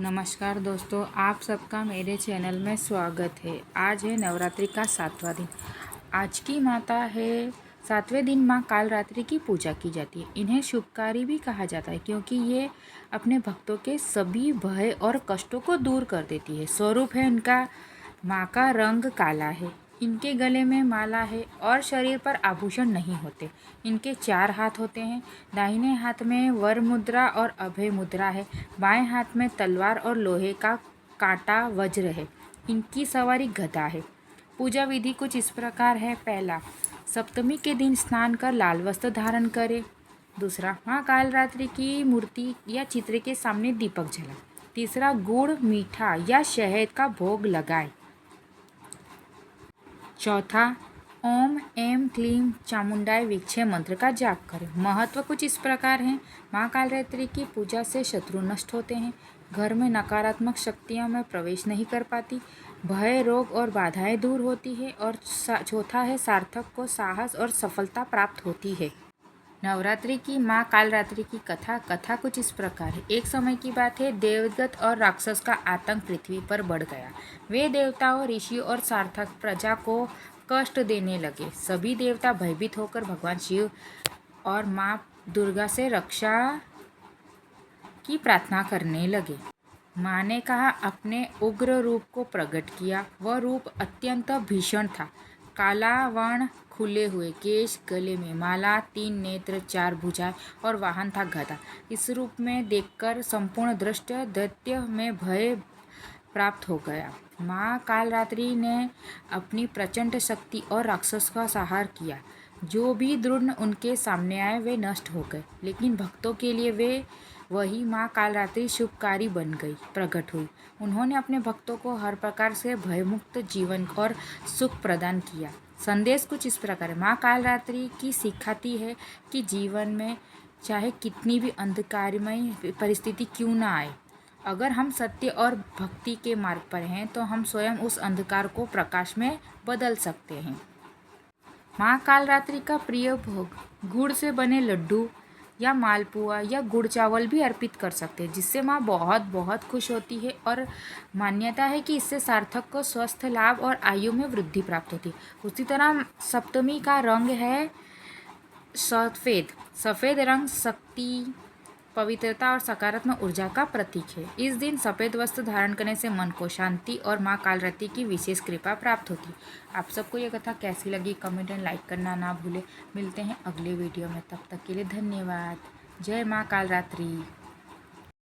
नमस्कार दोस्तों, आप सबका मेरे चैनल में स्वागत है। आज है नवरात्रि का 7वां दिन। आज की माता है 7वें दिन माँ कालरात्रि की पूजा की जाती है। इन्हें शुभकारी भी कहा जाता है क्योंकि ये अपने भक्तों के सभी भय और कष्टों को दूर कर देती है। स्वरूप है इनका, माँ का रंग काला है, इनके गले में माला है और शरीर पर आभूषण नहीं होते। इनके 4 हाथ होते हैं। दाहिने हाथ में वर मुद्रा और अभय मुद्रा है। बाएं हाथ में तलवार और लोहे का कांटा वज्र है। इनकी सवारी गदा है। पूजा विधि कुछ इस प्रकार है। पहला, सप्तमी के दिन स्नान कर लाल वस्त्र धारण करें। दूसरा, माँ कालरात्रि की मूर्ति या चित्र के सामने दीपक जलाएं। तीसरा, गुड़, मीठा या शहद का भोग लगाएं। चौथा, ओम ऐं क्लीं चामुंडाय विद्महे मंत्र का जाप करें। महत्व कुछ इस प्रकार है। माँ कालरात्रि की पूजा से शत्रु नष्ट होते हैं। घर में नकारात्मक शक्तियों में प्रवेश नहीं कर पाती। भय, रोग और बाधाएं दूर होती है। और चौथा है, सार्थक को साहस और सफलता प्राप्त होती है। नवरात्रि की माँ कालरात्रि की कथा कुछ इस प्रकार है। एक समय की बात है, देवगत और राक्षस का आतंक पृथ्वी पर बढ़ गया। वे देवताओं, ऋषियों और सार्थक प्रजा को कष्ट देने लगे। सभी देवता भयभीत होकर भगवान शिव और माँ दुर्गा से रक्षा की प्रार्थना करने लगे। माँ ने कहा, अपने उग्र रूप को प्रकट किया। वह रूप अत्यंत भीषण था। काला वर्ण, खुले हुए केश, गले में माला, 3 नेत्र, 4 भुजाएं और वाहन था गदा। इस रूप में देखकर संपूर्ण दृष्ट दैत्य में भय प्राप्त हो गया। माँ कालरात्रि ने अपनी प्रचंड शक्ति और राक्षस का संहार किया। जो भी दृढ़ उनके सामने आए वे नष्ट हो गए। लेकिन भक्तों के लिए वही माँ कालरात्रि शुभकारी बन गई, प्रकट हुई। उन्होंने अपने भक्तों को हर प्रकार से भयमुक्त जीवन और सुख प्रदान किया। संदेश कुछ इस प्रकार है। माँ कालरात्रि की सिखाती है कि जीवन में चाहे कितनी भी अंधकारमय परिस्थिति क्यों ना आए, अगर हम सत्य और भक्ति के मार्ग पर हैं तो हम स्वयं उस अंधकार को प्रकाश में बदल सकते हैं। माँ कालरात्रि का प्रिय भोग, गुड़ से बने लड्डू या मालपुआ या गुड़ चावल भी अर्पित कर सकते हैं, जिससे माँ बहुत बहुत खुश होती है। और मान्यता है कि इससे सार्थक को स्वस्थ लाभ और आयु में वृद्धि प्राप्त होती है। उसी तरह सप्तमी का रंग है सफ़ेद। सफ़ेद रंग शक्ति, पवित्रता और सकारात्मक ऊर्जा का प्रतीक है। इस दिन सफ़ेद वस्त्र धारण करने से मन को शांति और माँ कालरात्रि की विशेष कृपा प्राप्त होती है। आप सबको ये कथा कैसी लगी कमेंट एंड लाइक करना ना भूलें। मिलते हैं अगले वीडियो में, तब तक के लिए धन्यवाद। जय माँ कालरात्रि।